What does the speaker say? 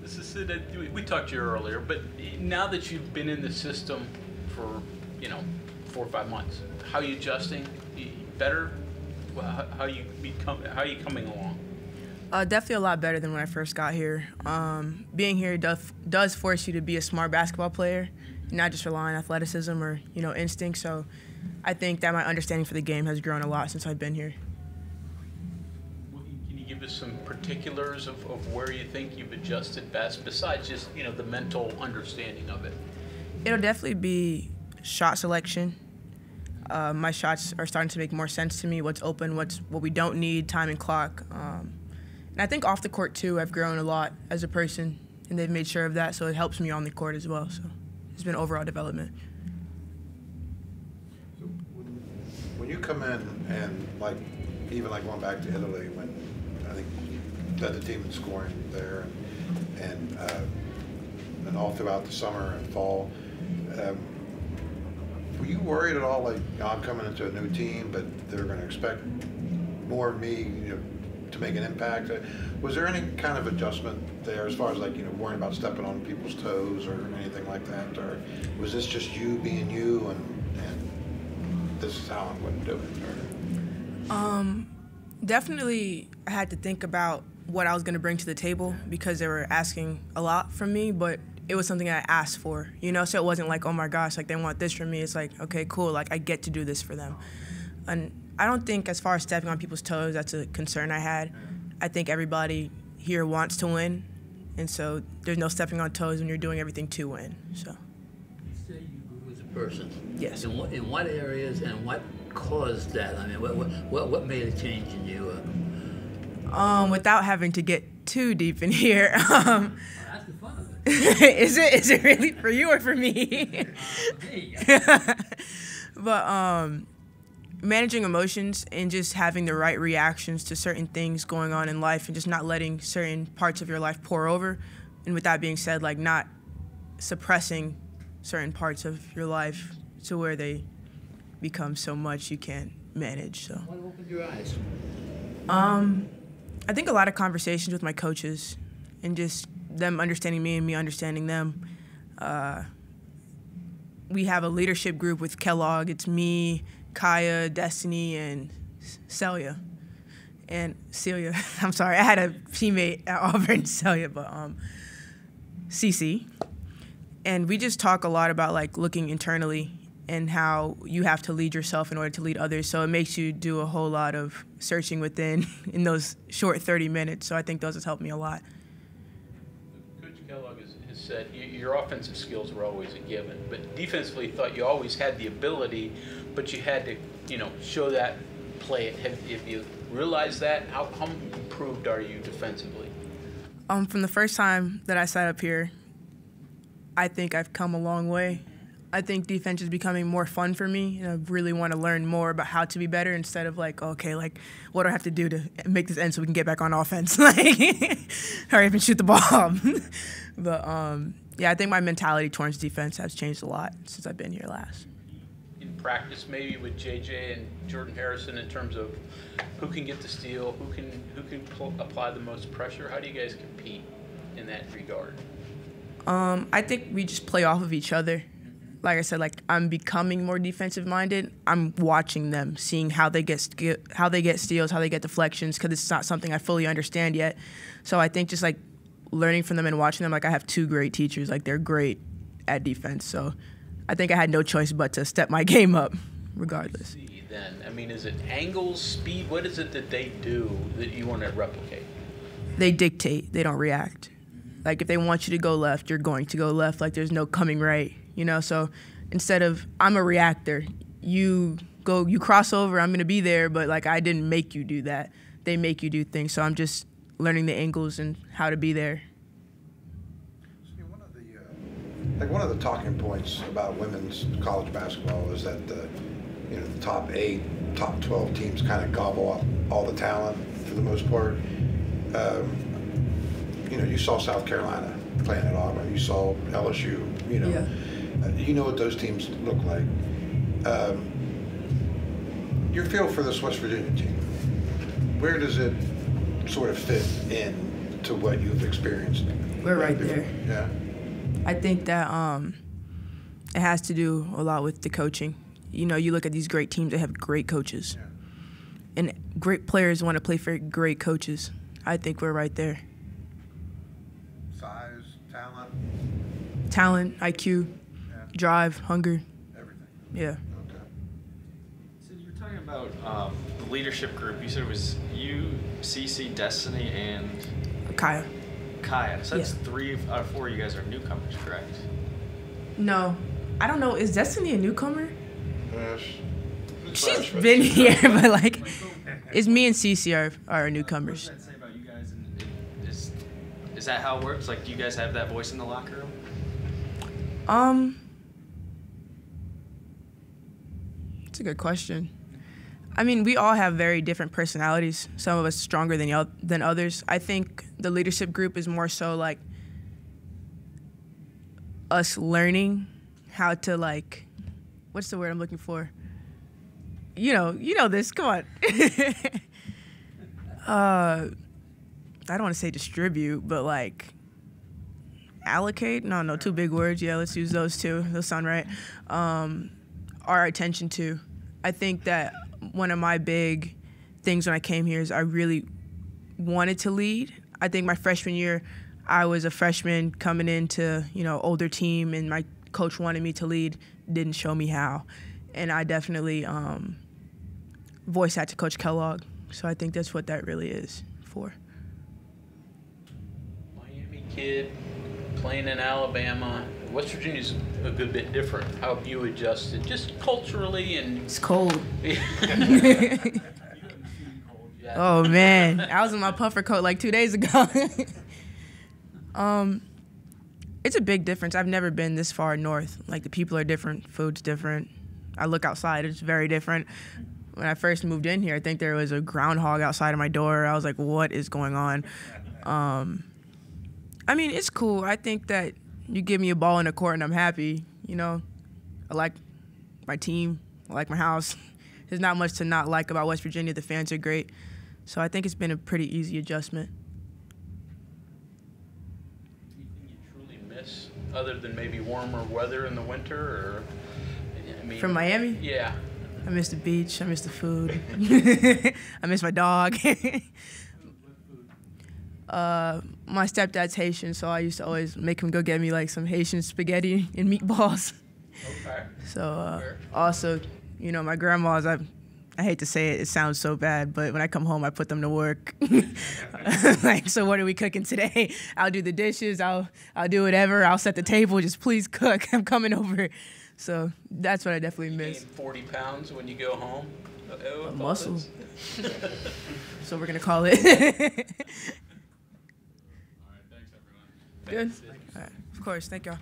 This is we talked to you earlier, but now that you've been in the system for 4 or 5 months, how are you adjusting? Better? Well, how are you coming along? Definitely a lot better than when I first got here. Being here does force you to be a smart basketball player, not just rely on athleticism or instinct. So I think that my understanding for the game has grown a lot since I've been here. Can you give us some particulars of where you think you've adjusted best, besides just the mental understanding of it? It'll definitely be shot selection. My shots are starting to make more sense to me. What's open, what we don't need, time and clock. And I think off the court too, I've grown a lot as a person, and they've made sure of that, so it helps me on the court as well. So it's been overall development. So when you come in and even going back to Italy, when I think you led the team in scoring there, and all throughout the summer and fall, were you worried at all? I'm coming into a new team, but they're going to expect more of me, to make an impact. Was there any kind of adjustment there, as far as worrying about stepping on people's toes or anything like that, or was this just you being you and this is how I'm going to do it? Definitely, I had to think about what I was going to bring to the table because they were asking a lot from me, but it was something I asked for, so it wasn't like, oh my gosh, they want this from me. It's like, okay, cool, I get to do this for them. And I don't think, as far as stepping on people's toes, that's a concern I had. I think everybody here wants to win, and so there's no stepping on toes when you're doing everything to win. So. You say you grew as a person. Yes. In what areas and what caused that? I mean, what made a change in you? Without having to get too deep in here. That's the fun of it. Is it really for you or for me? But managing emotions and just having the right reactions to certain things going on in life, and just not letting certain parts of your life pour over. And with that being said, not suppressing certain parts of your life to where they become so much you can't manage. So. What opened your eyes? I think a lot of conversations with my coaches and just them understanding me and me understanding them. We have a leadership group with Kellogg. It's me, Kaya, Destiny, and Celia. And Celia, I'm sorry, I had a teammate at Auburn, Celia, but Cece. And we just talk a lot about looking internally and how you have to lead yourself in order to lead others. So it makes you do a whole lot of searching within in those short 30 minutes. So I think those has helped me a lot. Coach Kellogg has said your offensive skills were always a given, but defensively thought you always had the ability, but you had to, show that, play it. Have you realized that? How improved are you defensively? From the first time that I sat up here, I think I've come a long way. I think defense is becoming more fun for me, and I really want to learn more about how to be better instead of what do I have to do to make this end so we can get back on offense? Hurry up and shoot the ball. But I think my mentality towards defense has changed a lot since I've been here last. In practice, maybe with JJ and Jordan Harrison, in terms of who can get the steal, who can apply the most pressure, how do you guys compete in that regard? I think we just play off of each other. Like I said, I'm becoming more defensive minded. I'm watching them, seeing how they get steals, how they get deflections, because it's not something I fully understand yet. So I think just learning from them and watching them, I have two great teachers. They're great at defense. So I think I had no choice but to step my game up, regardless. Then, is it angles, speed? What is it that they do that you want to replicate? They dictate. They don't react. If they want you to go left, you're going to go left. There's no coming right. So instead of I'm a reactor, you cross over, I'm going to be there, but I didn't make you do that. They make you do things. So I'm just learning the angles and how to be there. One of the talking points about women's college basketball is that the top 8, top 12 teams kind of gobble up all the talent for the most part. You saw South Carolina playing at Auburn. You saw LSU. Yeah. You know what those teams look like. Your feel for this West Virginia team, where does it sort of fit in to what you've experienced? We're right there. Yeah. I think that it has to do a lot with the coaching. You know, you look at these great teams that have great coaches. Yeah. And great players want to play for great coaches. I think we're right there. Size, talent, Talent, IQ, drive, hunger. everything. Yeah. Okay. So you're talking about the leadership group. You said it was you, CC, Destiny, and Kaya. Kaya. So that's Yeah. 3 out of 4 of you guys are newcomers, correct? No. I don't know. Is Destiny a newcomer? She's Freshman. been here, but like, it's me and Cece are newcomers. What does that say about you guys? And is that how it works? Like, do you guys have that voice in the locker room? It's a good question. I mean, we all have very different personalities. Some of us stronger than others. I think the leadership group is more so like us learning how to like, what's the word I'm looking for? You know this. Come on. I don't want to say distribute, but like allocate. No, 2 big words. Yeah, let's use those 2. Those sound right. Our attention to. I think that one of my big things when I came here is I really wanted to lead. I think my freshman year, I was a freshman coming into, older team, and my coach wanted me to lead, didn't show me how. And I definitely voiced that to Coach Kellogg. So I think that's what that really is for. Miami kid playing in Alabama. West Virginia's a good bit different. How have you adjusted, just culturally and? It's cold. Oh man, I was in my puffer coat like 2 days ago. It's a big difference. I've never been this far north. Like, the people are different, food's different. I look outside, it's very different. When I first moved in here, I think there was a groundhog outside of my door. I was like, what is going on? I mean, it's cool. I think that you give me a ball in the court and I'm happy. I like my team. I like my house. There's not much to not like about West Virginia. The fans are great. So I think it's been a pretty easy adjustment. Anything you truly miss, other than maybe warmer weather in the winter, or? I mean, From Miami? Yeah. I miss the beach. I miss the food. I miss my dog. My stepdad's Haitian, so I used to always make him go get me like some Haitian spaghetti and meatballs. Okay. So also, my grandma's, I hate to say it, it sounds so bad, but when I come home, I put them to work. Like, so what are we cooking today? I'll do the dishes. I'll do whatever. I'll set the table. Just please cook. I'm coming over. So that's what I definitely miss. Gain 40 pounds when you go home. Muscle. So we're gonna call it. All right, thanks everyone. Good. All right. Of course. Thank y'all.